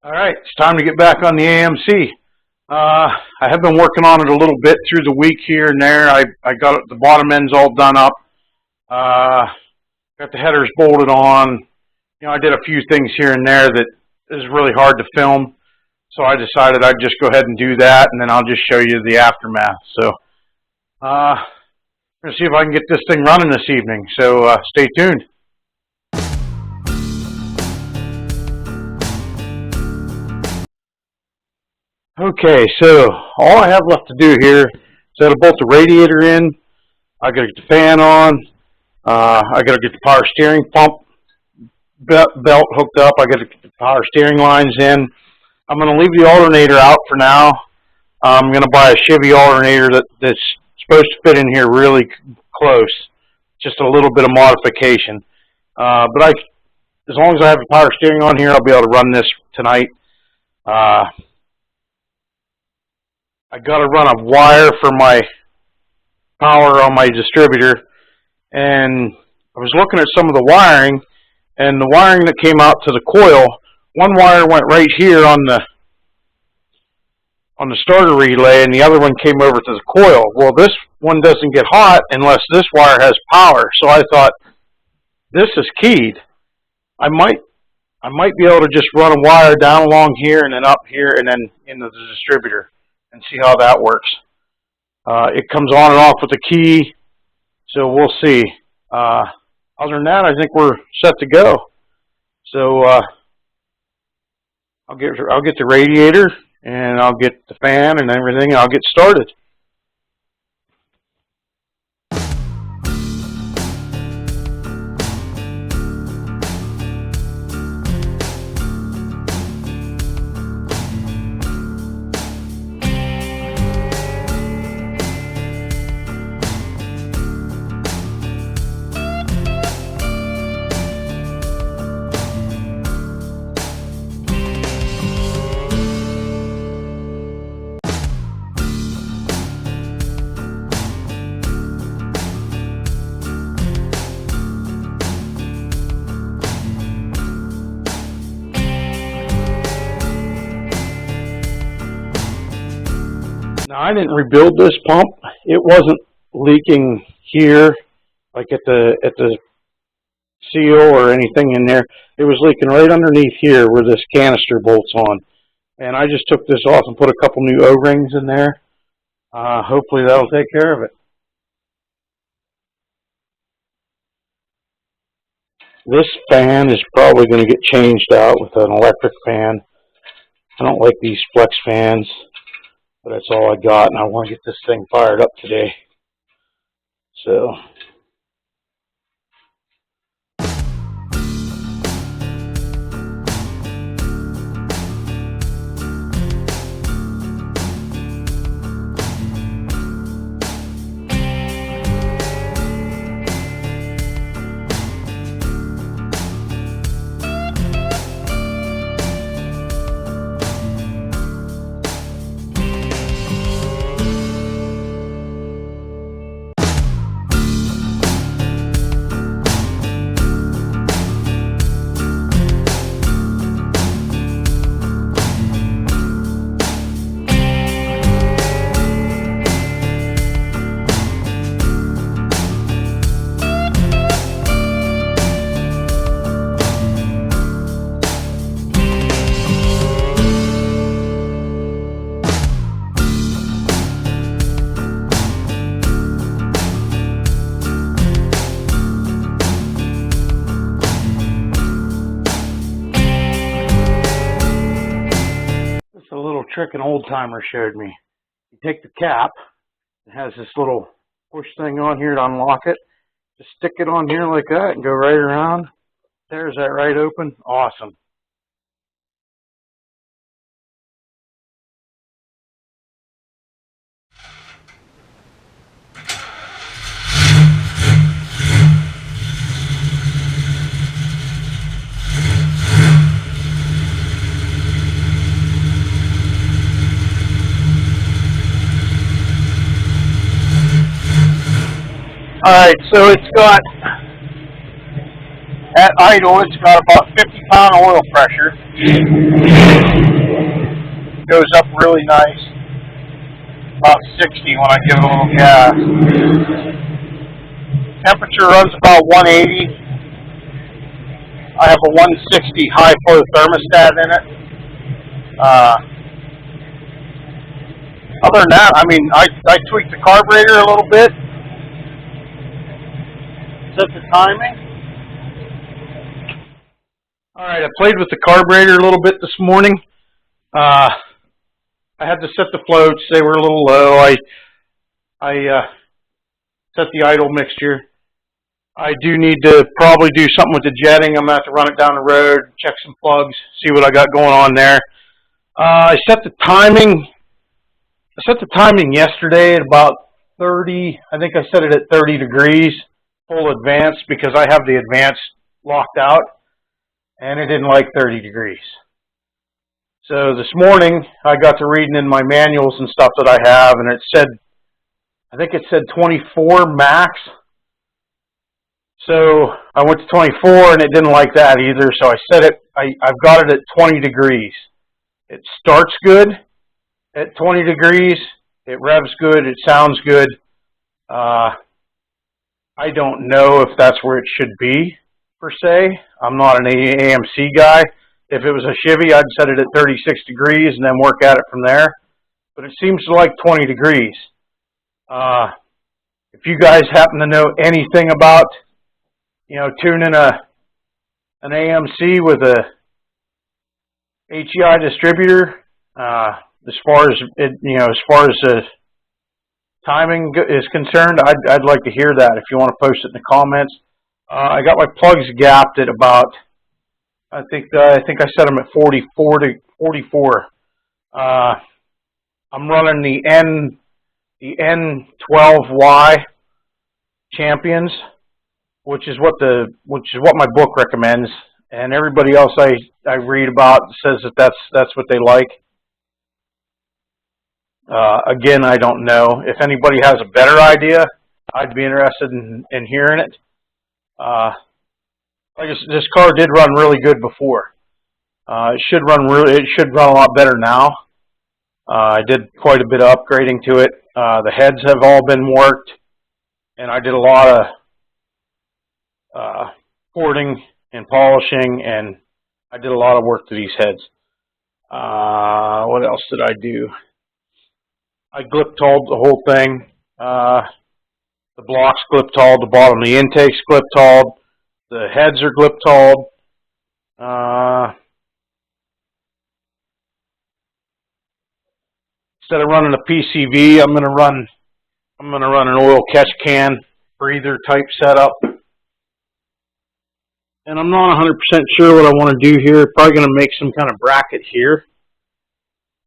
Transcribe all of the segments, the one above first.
All right, it's time to get back on the AMC. I have been working on it a little bit through the week here and there. I got the bottom ends all done up. Got the headers bolted on. You know, I did a few things here and there that is really hard to film. So I decided I'd just go ahead and do that, and then I'll just show you the aftermath. So I'm going to see if I can get this thing running this evening. So stay tuned. Okay, so all I have left to do here is to bolt the radiator in. I got to get the fan on. I got to get the power steering pump belt hooked up. I got to get the power steering lines in. I'm going to leave the alternator out for now. I'm going to buy a Chevy alternator that's supposed to fit in here really close. Just a little bit of modification. But as long as I have the power steering on here, I'll be able to run this tonight. I got to run a wire for my power on my distributor, and I was looking at some of the wiring, and the wiring that came out to the coil, one wire went right here on the starter relay, and the other one came over to the coil. Well, this one doesn't get hot unless this wire has power, so I thought, this is keyed. I might be able to just run a wire down along here and then up here and then into the distributor and see how that works. It comes on and off with a key, so we'll see. Other than that, I think we're set to go. So I'll get the radiator and I'll get the fan and everything, and I'll get started. Now, I didn't rebuild this pump. It wasn't leaking here, like at the seal or anything in there. It was leaking right underneath here where this canister bolts on. And I just took this off and put a couple new O-rings in there. Hopefully that'll take care of it. This fan is probably going to get changed out with an electric fan. I don't like these flex fans. But that's all I got, and I want to get this thing fired up today. So a little trick an old timer showed me. You take the cap, it has this little push thing on here to unlock it. Just stick it on here like that and go right around. There's that right open. Awesome. Alright, so it's got At idle, it's got about 50-pound oil pressure. Goes up really nice. About 60 when I give it a little gas. Temperature runs about 180. I have a 160 high flow thermostat in it. Other than that, I mean, I tweaked the carburetor a little bit. Set the timing. All right, I played with the carburetor a little bit this morning. I had to set the floats; they were a little low. I set the idle mixture. I do need to probably do something with the jetting. I'm going to have to run it down the road, check some plugs, see what I got going on there. I set the timing. I set the timing yesterday at about 30. I think I set it at 30 degrees, full advance, because I have the advance locked out, and it didn't like 30 degrees. So this morning, I got to reading in my manuals and stuff that I have, and it said, I think it said 24 max. So I went to 24 and it didn't like that either. So I set it, I've got it at 20 degrees. It starts good at 20 degrees. It revs good. It sounds good. I don't know if that's where it should be per se. I'm not an AMC guy. If it was a Chevy, I'd set it at 36 degrees and then work at it from there. But it seems to like 20 degrees. If you guys happen to know anything about, tuning an AMC with a HEI distributor, as far as it, as far as the timing is concerned, I'd like to hear that. If you want to post it in the comments, I got my plugs gapped at about, I think I set them at 44 to 44. I'm running the N12Y Champions, which is what my book recommends, and everybody else I read about says that that's what they like. Again, I don't know. If anybody has a better idea, I'd be interested in hearing it. Like this car did run really good before. It should run a lot better now. I did quite a bit of upgrading to it. The heads have all been worked, and I did a lot of porting and polishing, and I did a lot of work to these heads. What else did I do? I glip-tolled the whole thing. The block's glip-tolled, the bottom of the intake's glip-tolled, the heads are glip-tolled. Instead of running a PCV, I'm gonna run an oil catch can breather type setup. And I'm not 100% sure what I want to do here. Probably going to make some kind of bracket here.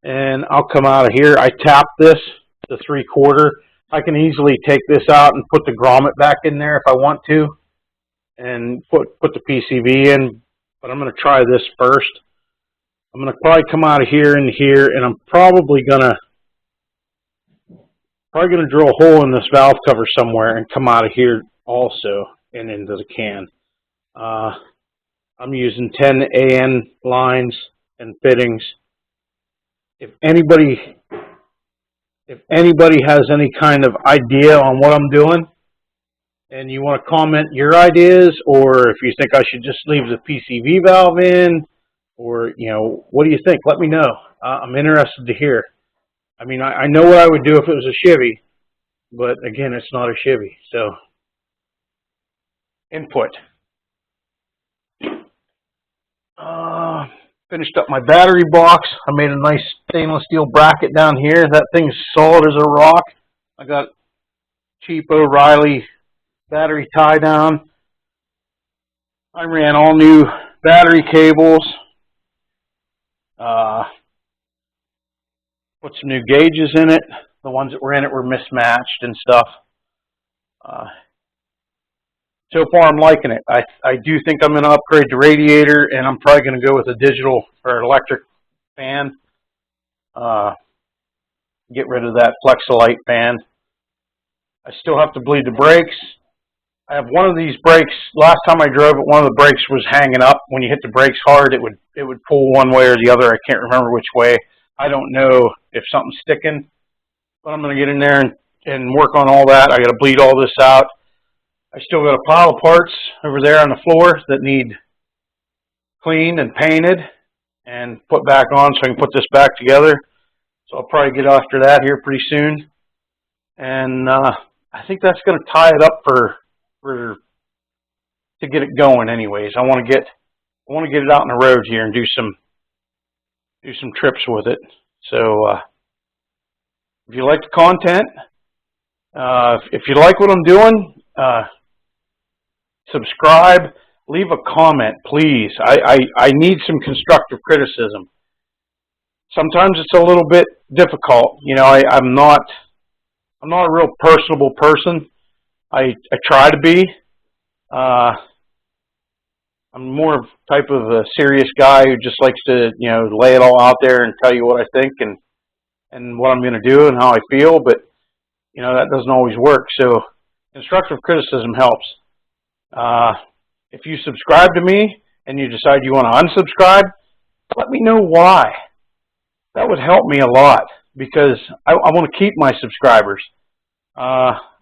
And I'll come out of here. I tap this to 3/4. I can easily take this out and put the grommet back in there if I want to. And put the PCV in. But I'm going to try this first. I'm going to probably come out of here and here. And I'm probably going to drill a hole in this valve cover somewhere and come out of here also and into the can. I'm using 10 AN lines and fittings. If anybody has any kind of idea on what I'm doing and you want to comment your ideas, or if you think I should just leave the PCV valve in, or what do you think? Let me know. I'm interested to hear. I mean, I know what I would do if it was a Chevy, but again, it's not a Chevy, so input. Finished up my battery box. I made a nice stainless steel bracket down here. That thing's solid as a rock. I got cheap O'Reilly battery tie down. I ran all new battery cables. Put some new gauges in it. The ones that were in it were mismatched and stuff. So far, I'm liking it. I do think I'm going to upgrade the radiator, and I'm probably going to go with a digital or electric fan. Get rid of that Flexolite fan. I still have to bleed the brakes. I have one of these brakes. Last time I drove it, one of the brakes was hanging up. When you hit the brakes hard, it would pull one way or the other. I can't remember which way. I don't know if something's sticking, but I'm going to get in there and work on all that. I got to bleed all this out. I still got a pile of parts over there on the floor that need cleaned and painted and put back on so I can put this back together. So I'll probably get after that here pretty soon. And I think that's going to tie it up to get it going anyways. I want to get it out on the road here and do some trips with it. So if you like the content, if you like what I'm doing, subscribe, leave a comment, please. I need some constructive criticism. Sometimes it's a little bit difficult. You know, I'm not a real personable person. I try to be. I'm more of type of a serious guy who just likes to, you know, lay it all out there and tell you what I think and what I'm going to do and how I feel. But you know, that doesn't always work. So constructive criticism helps. If you subscribe to me and you decide you want to unsubscribe, let me know why. That would help me a lot because I want to keep my subscribers.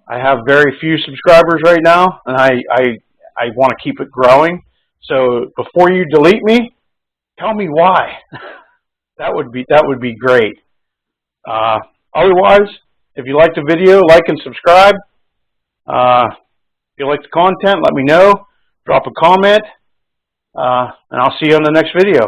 I have very few subscribers right now, and I want to keep it growing. So before you delete me, tell me why. That would be great. Otherwise, if you like the video, like and subscribe. If you like the content, let me know. Drop a comment, and I'll see you on the next video.